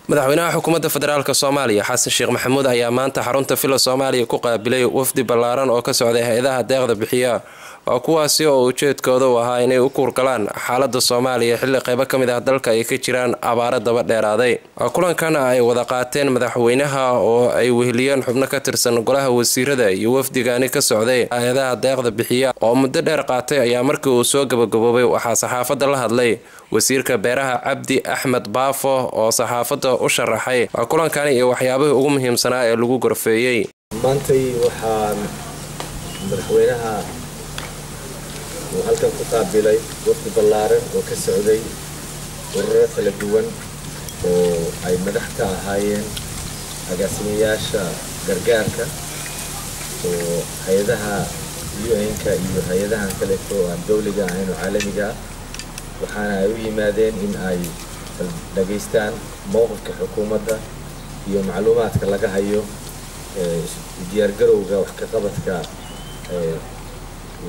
madaxweynaha xukuumadda federaalka Soomaaliya Xasan Sheekh Maxamuud ayaa maanta xarunta Villa Soomaaliya ku qaabilay wafdi ballaaran oo ka socday hay'adaha deeqda bixiya oo kuwaasi oo ujeedkoodu ahaa inay u kurgalaan xaaladda Soomaaliya xilli qayb ka mid ah dalka ay ka jiraan abaaro daba dheeraaday. Kulankan ay wada qaateen madaxweynaha oo ay weheliyeen xubno ka tirsan golaha wasiirada iyo wafdigaani ka socday hay'adaha deeqda bixiya oo muddo dheer qaatay ayaa markii uu soo gabagaboobay waxaa saxaafadda la hadlay wasiirka beeraha Cabdi Axmed Baafo oo saxaafadda u sharaxay kulankan iyo waxyaabaha ugu muhiimsanaa ee lagu gorfeeyay. maantay waxaan madaxweynaha halkan ku qaabilay wafdi ballaaran oo ka socday ururo kala duwan oo ay madax ka ahaayeen agaasimayaasha gargaarka oo hay'adaha UN-ka iyo hay'adaha kale oo aan dawliga ahayn oo caalamiga waxaana ay u yimaadeen in ay dhageystaan mowqifka xukuumadda iyo macluumaadka laga hayo diyaargarowga wax ka qabadka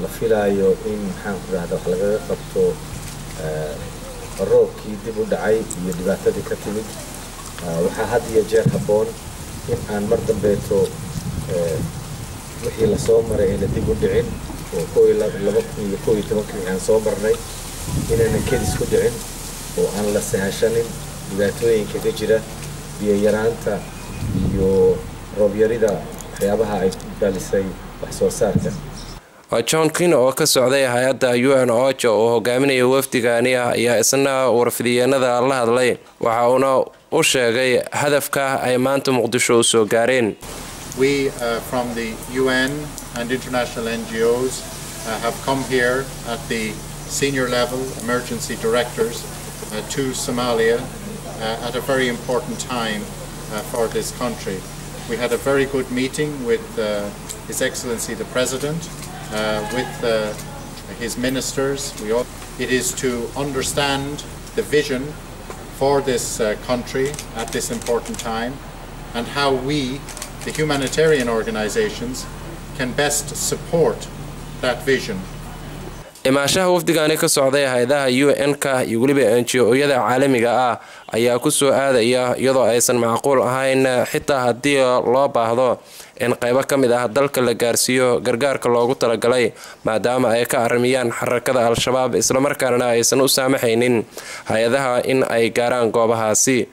la filayo in maxaan ku raahdaa wax laga qabto roobkii dib u dhacay iyo dhibaatadii ka timid waxaa had iyo jeer habboon in aan mar dambeeto wixii la soo maray ayna dib u dhicin oo 2011 aan soo marnay inaan kedis ku dhicin oo aan la sahashanin dhibaatooyinka ka jira biyo yaraanta iyo roob yarida waxyaabaha ay dhalisay wax soo saarka. John Kino oo ka socday hay'adda UN OCHA oo hogaaminaya wafdigaani ayaa isna warfidiyeenada la hadlay waxa uuna u sheegay hadafka ay maanta Muqdisho u soo gaareen. We from the UN and international NGOs have come here at the senior level emergency directors to Somalia at a very important time for this country. We had a very good meeting with His Excellency the President, with his ministers. It is to understand the vision for this country at this important time and how we, the humanitarian organizations, can best support that vision. imaashaha wafdigaani ka socday hay'adaha UN-ka iyo waliba NGO-yada caalamiga ah ayaa ku soo aadaya iyadoo aysan macquul ahayn xitaa haddii loo baahdo in qayb ka mid ah dalka la gaarsiiyo gargaarka loogu talagalay maadaama ay ka arrimiyaan xarakada Al-Shabaab isla markaana aysan u saamaxaynin hay'adaha in ay gaaraan goobahaasi.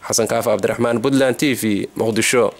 Xasan Kaaf Abdiraxmaan, Puntland TV, Muqdisho.